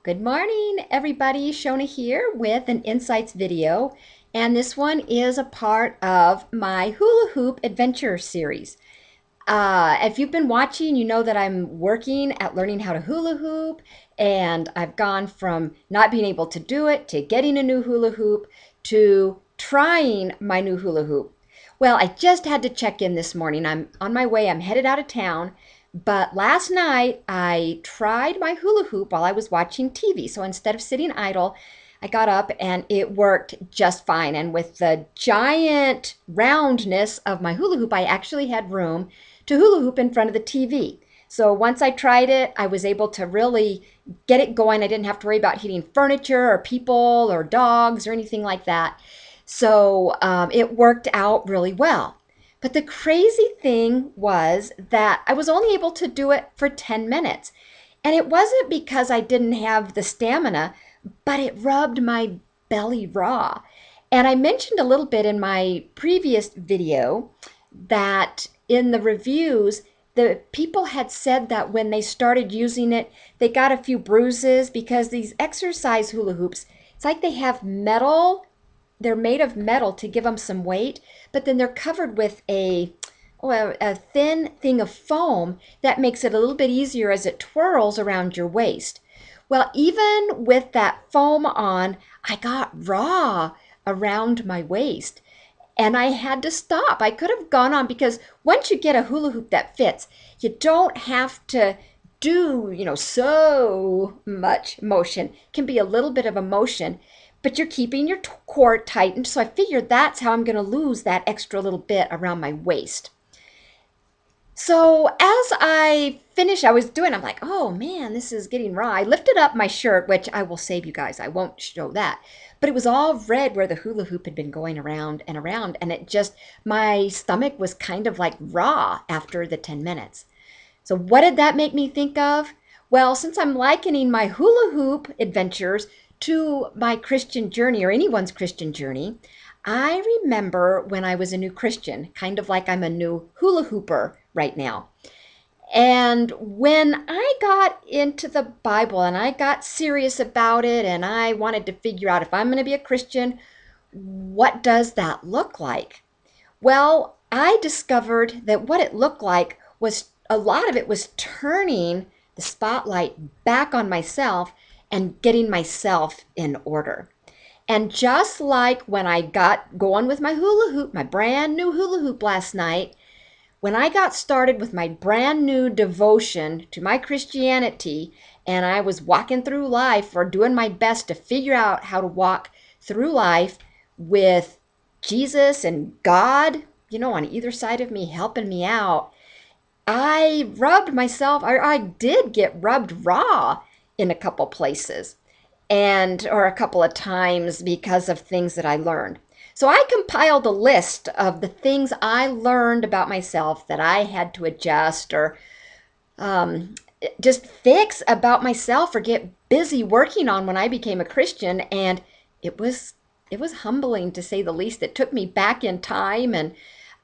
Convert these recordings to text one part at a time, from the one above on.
Good morning, everybody. Shona here with an Insights video, and this one is a part of my hula hoop adventure series. If you've been watching, you know that I'm working at learning how to hula hoop, and I've gone from not being able to do it to getting a new hula hoop to trying my new hula hoop. Well, I just had to check in this morning. I'm on my way, I'm headed out of town. But last night I tried my hula hoop while I was watching TV. So instead of sitting idle, I got up and it worked just fine. And with the giant roundness of my hula hoop, I actually had room to hula hoop in front of the TV. So once I tried it, I was able to really get it going. I didn't have to worry about hitting furniture or people or dogs or anything like that. So it worked out really well. But the crazy thing was that I was only able to do it for 10 minutes. And it wasn't because I didn't have the stamina, but it rubbed my belly raw. And I mentioned a little bit in my previous video that in the reviews, the people had said that when they started using it, they got a few bruises because these exercise hula hoops, it's like they have metal, they're made of metal to give them some weight, but then they're covered with a thin thing of foam that makes it a little bit easier as it twirls around your waist. Well, even with that foam on, I got raw around my waist and I had to stop. I could have gone on because once you get a hula hoop that fits, you don't have to do, so much motion. It can be a little bit of a motion, but you're keeping your core tightened. So I figured that's how I'm going to lose that extra little bit around my waist. So as I finished, I'm like, oh man, this is getting raw. I lifted up my shirt, which I will save you guys. I won't show that. But it was all red where the hula hoop had been going around and around. And my stomach was kind of like raw after the 10 minutes. So what did that make me think of? Well, since I'm likening my hula hoop adventures to my Christian journey or anyone's Christian journey, I remember when I was a new Christian, kind of like I'm a new hula hooper right now. And when I got into the Bible and I got serious about it and I wanted to figure out if I'm going to be a Christian, what does that look like? Well, I discovered that what it looked like was a lot of it was turning the spotlight back on myself and getting myself in order. And just like when I got going with my hula hoop, my brand new hula hoop last night, when I got started with my brand new devotion to my Christianity and I was walking through life or doing my best to figure out how to walk through life with Jesus and God, on either side of me helping me out, I did get rubbed raw in a couple places or a couple of times because of things that I learned. So I compiled a list of the things I learned about myself that I had to adjust or just fix about myself or get busy working on when I became a Christian. And it was humbling to say the least. It took me back in time and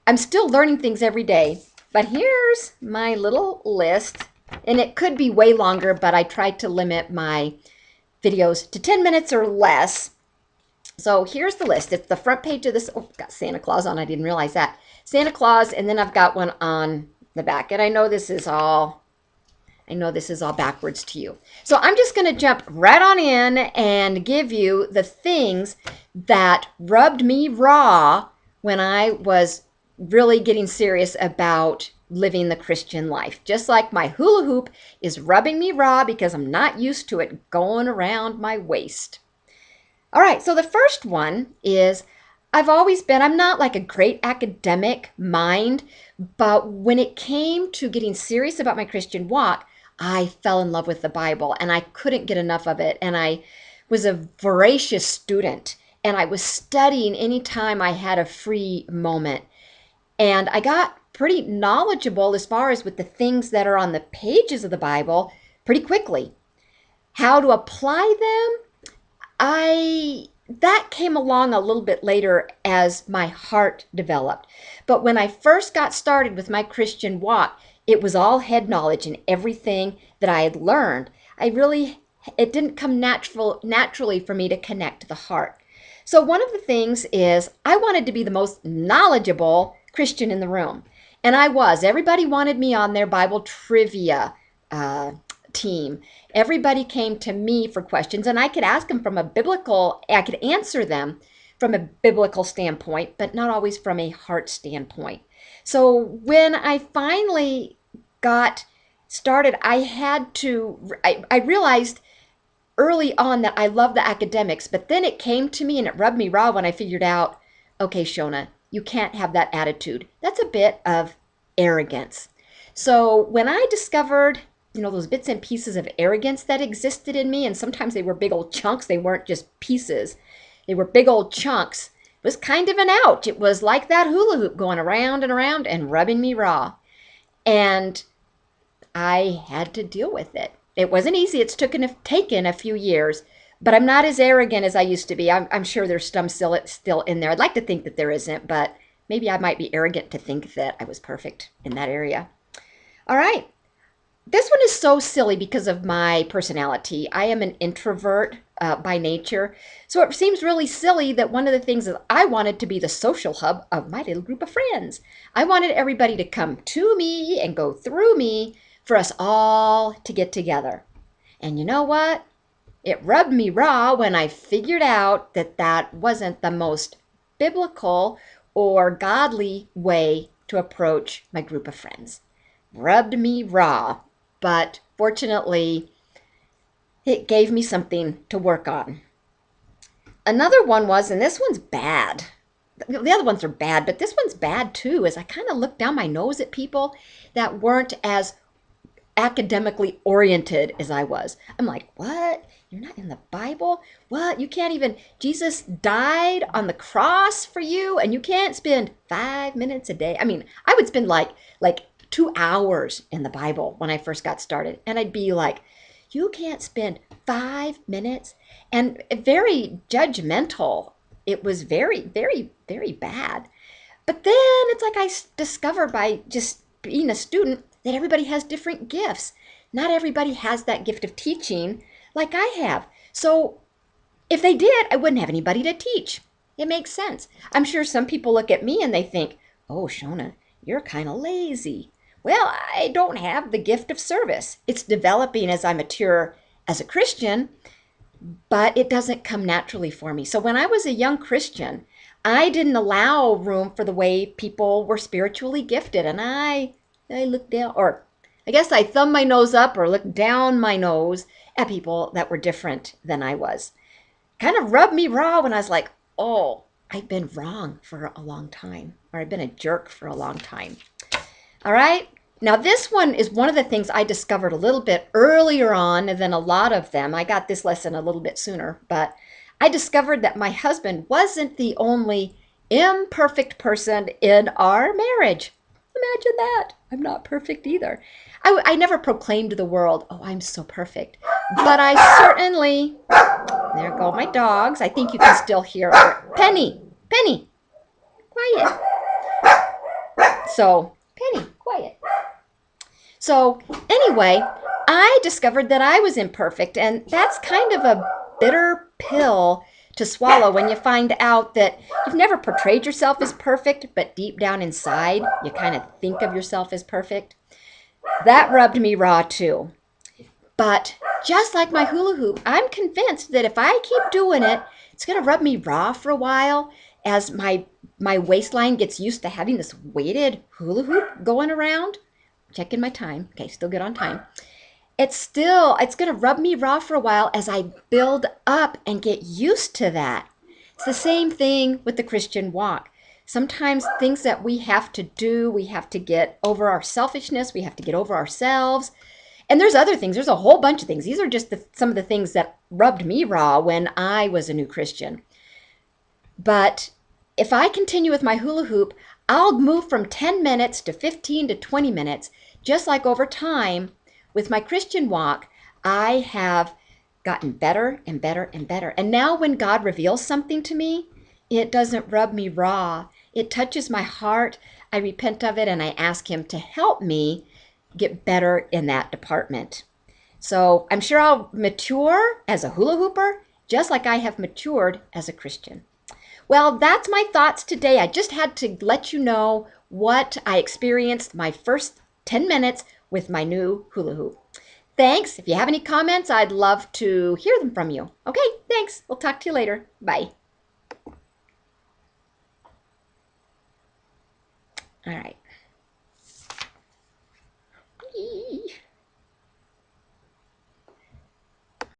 I'm still learning things every day. But here's my little list, and it could be way longer, but I tried to limit my videos to 10 minutes or less. So here's the list. It's the front page of this. Oh, got Santa Claus on. I didn't realize that. Santa Claus, and then I've got one on the back. And I know this is all backwards to you. So I'm just going to jump right on in and give you the things that rubbed me raw when I was really getting serious about living the Christian life. Just like my hula hoop is rubbing me raw because I'm not used to it going around my waist. All right, so the first one is I'm not like a great academic mind, but when it came to getting serious about my Christian walk, I fell in love with the Bible and I couldn't get enough of it. And I was a voracious student and I was studying anytime I had a free moment. And I got pretty knowledgeable as far as with the things that are on the pages of the Bible pretty quickly. How to apply them, that came along a little bit later as my heart developed. But when I first got started with my Christian walk, it was all head knowledge and everything that I had learned. I really It didn't come naturally for me to connect to the heart. So one of the things is I wanted to be the most knowledgeable Christian in the room. And I was. Everybody wanted me on their Bible trivia uh, team. Everybody came to me for questions, and I could ask them I could answer them from a biblical standpoint, but not always from a heart standpoint. So when I finally got started, I realized early on that I loved the academics, but then it came to me and it rubbed me raw when I figured out, okay, Shona, you can't have that attitude. That's a bit of arrogance. So when I discovered, those bits and pieces of arrogance that existed in me, and sometimes they were big old chunks, they weren't just pieces, they were big old chunks. It was kind of an ouch. It was like that hula hoop going around and around and rubbing me raw. And I had to deal with it. It wasn't easy. It's taken a few years, but I'm not as arrogant as I used to be. I'm sure there's some still in there. I'd like to think that there isn't, but maybe I might be arrogant to think that I was perfect in that area. All right. This one is so silly because of my personality. I am an introvert by nature. So it seems really silly that one of the things is I wanted to be the social hub of my little group of friends. I wanted everybody to come to me and go through me for us all to get together. And you know what? It rubbed me raw when I figured out that that wasn't the most biblical or godly way to approach my group of friends. Rubbed me raw, but fortunately, it gave me something to work on. Another one was, and this one's bad. The other ones are bad, but this one's bad too, is I kind of looked down my nose at people that weren't as academically oriented as I was. I'm like, what? You're not in the Bible? What? You can't even, Jesus died on the cross for you and you can't spend 5 minutes a day. I mean, I would spend like 2 hours in the Bible when I first got started. And I'd be like, you can't spend 5 minutes, and very judgmental. It was very, very, very bad. But then it's like I discovered by just being a student that everybody has different gifts. Not everybody has that gift of teaching like I have. So if they did, I wouldn't have anybody to teach. It makes sense. I'm sure some people look at me and they think, oh, Shona, you're kind of lazy. Well, I don't have the gift of service. It's developing as I mature as a Christian, but it doesn't come naturally for me. So when I was a young Christian, I didn't allow room for the way people were spiritually gifted. And I looked down, or I guess I thumbed my nose up or looked down my nose at people that were different than I was. Kind of rubbed me raw when I was like, oh, I've been wrong for a long time, or I've been a jerk for a long time. All right. Now, this one is one of the things I discovered a little bit earlier on than a lot of them. I got this lesson a little bit sooner, but I discovered that my husband wasn't the only imperfect person in our marriage. Imagine that. I'm not perfect either. I never proclaimed to the world, oh, I'm so perfect. But I certainly, there go my dogs. I think you can still hear her. Penny, quiet. So, Penny, quiet. So anyway, I discovered that I was imperfect, and that's kind of a bitter pill to swallow when you find out that you've never portrayed yourself as perfect, but deep down inside, you kind of think of yourself as perfect. That rubbed me raw too. But just like my hula hoop, I'm convinced that if I keep doing it, it's going to rub me raw for a while as my waistline gets used to having this weighted hula hoop going around. Checking my time. Okay, still good on time. It's going to rub me raw for a while as I build up and get used to that. It's the same thing with the Christian walk. Sometimes things that we have to do, we have to get over our selfishness, we have to get over ourselves. And there's other things. There's a whole bunch of things. These are just some of the things that rubbed me raw when I was a new Christian. But if I continue with my hula hoop, I'll move from 10 minutes to 15 to 20 minutes. Just like over time, with my Christian walk, I have gotten better and better and better. And now when God reveals something to me, it doesn't rub me raw. It touches my heart. I repent of it and I ask Him to help me get better in that department. So I'm sure I'll mature as a hula hooper, just like I have matured as a Christian. Well, that's my thoughts today. I just had to let you know what I experienced my first 10 minutes with my new hula hoop. Thanks. If you have any comments, I'd love to hear them from you. Okay, thanks. We'll talk to you later. Bye. All right.